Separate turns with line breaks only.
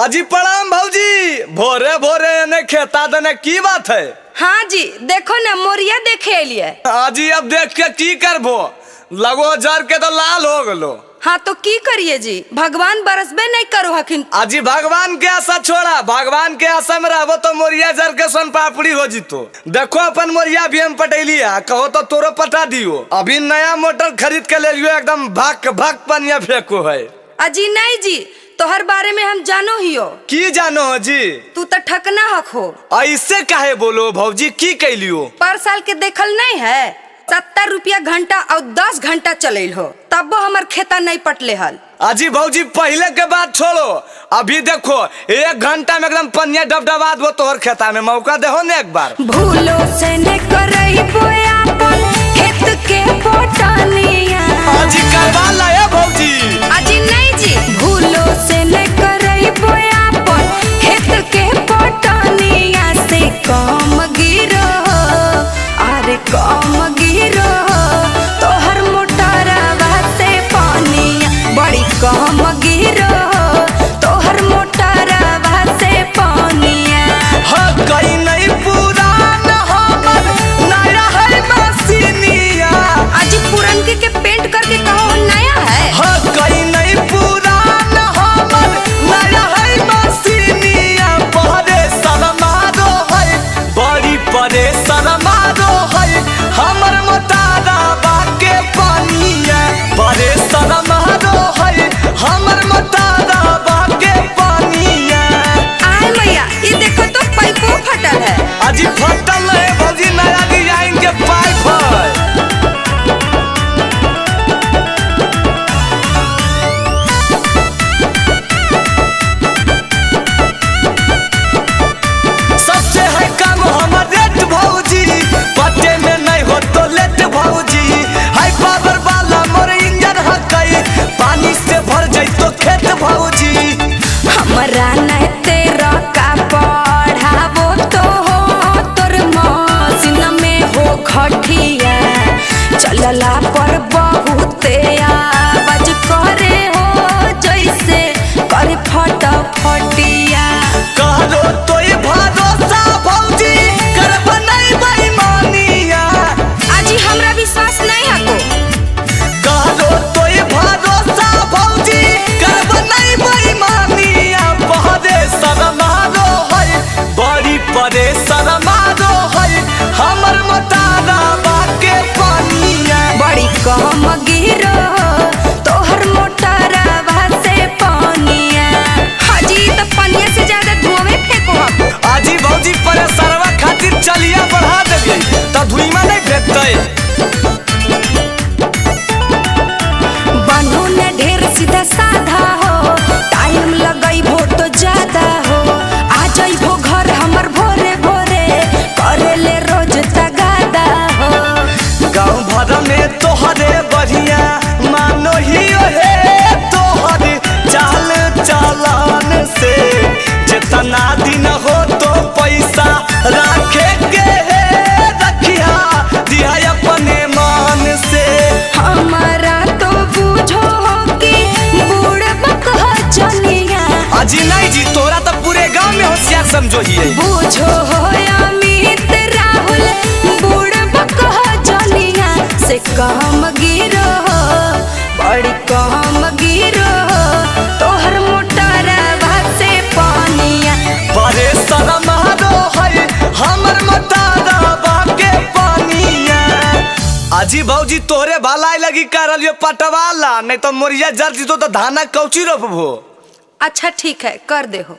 अजी प्रणाम भौजी। भोरे भोरे ने खेता देने की बात है?
हाँ जी, देखो ना मोरिया देखे लिए।
अजी अब देख के की करबो, लगो जर के तो लाल हो गलो।
हाँ तो की करिए जी, भगवान बरसबे नहीं करो हकिन।
अजी भगवान के आशा छोड़ा, भगवान के आशा में रहबो तो मोरिया जर के सन पापड़ी हो जीतो। देखो अपन मोरिया भी हम पटेलिया, कहो तो तोरो पटा दियो। अभी नया मोटर खरीद के ले लियो, एकदम भक भक पनिया फेंको है।
अजी नहीं जी, तोहर बारे में हम जानो हियो।
की जानो हो जी?
तू तो ठकना हक हो।
ऐसे काहे बोलो भौजी, की कैलियो?
पर साल के देखल नहीं है, 70 रुपया घंटा और 10 घंटा चलेल हो, तब हमार खेता नहीं पटले हल।
अजी भौजी पहले के बात छोड़ो, अभी देखो 1 घंटा में एकदम पनिया डबडबा दो तोहर खेता में। मौका देहो ने एक बार।
भूलो से ने करई बोयापन खेत के पोटानिया।
अजी करवा लाए भौजी।
अजी नहीं जी, भूलो से ने करई बोयापन खेत के पोटानिया से कम गिरो, अरे कम गिरो। तोहर मोटरवा से पानिया बड़ी कम गिरो, तोहर मोटरवा से पानिया।
हाँ कहीं नहीं पुरान हमर नया है मशीनिया।
अजी पुरनके के पेंट करके कहो नया है।
हाँ कहीं नहीं पुरान हमर नया है मशीनिया। बड़े शर्मारो है, बड़ी बड़े शर्मारो है हमर मोटरवा के पानिया। बड़े शर्मारो है हमर मोटरवा के पानिया।
आय मैया, ये देखो तो पाइपो फटल है।
अजी फटल है भौजी, नया डिजाइन के पाइप है। सबसे है काम हमर रेट भौजी, पटे में नहीं हो तो लेट भौजी। हाई पावर वाला मोर इंजन हकई, पानी से भर जाई तो खेत भौजी।
हमरा नहीं तेरा का पढ़ाबो तो हो, तोर मशीन में हो खटिया। चलला पर बहुते आवाज करे हो, जैसे करे फटफटिया।
कहलो तो ये भरोसा भौजी, करब नहीं बेईमानिया।
अजी हमरा विश्वास नहीं हको।
कहलो तो ये भरोसा भौजी, करब नहीं बेईमानिया। बहरे शर्मारो है, बड़ी बड़े शर्मारो है हमर मोटरवा के पानिया।
बड़ी कम गिरो, तोहर मोटरवा से पानिया। हाजी तो पानिया से ज्यादा धुआं में फेंको हम।
आजी भौजी परेशरवा खातिर चलिया बढ़ा देबे त धुइमा नहीं फेंकतै।
बनू ने ढेर सीधा साधा हो, टाइम लगई भो तो ज्यादा हो। आ जाइबो घर हमर भोरे भोरे, करेले रोज तगादा हो।
गाँव भर में तोहरे बढ़िया मानो ही हे, तोहरे चाल चालान से जितना दिन हो तो पैसा रखे के है, रखिया दिया अपने मान से।
हमारा तो बूझो हो कि बूढ़बक हो जनिया।
अजी नहीं जी, तोरा तो पूरे गांव में होशियार समझो ही है।
बूझो हो अमित राहुल, बूढ़बक हो जनिया से कम गिरो, बड़ी कम गिरो। तोहर मोटरवा से पानिया।
बड़े शर्मारो है हमर मोटरवा के पानिया। अजी भौजी तोहरे भलाई लगी करलियो पटवाला, नहीं तो मोरिया जर जीतो तो धाना कौची रोपबो।
अच्छा ठीक है, कर दे हो।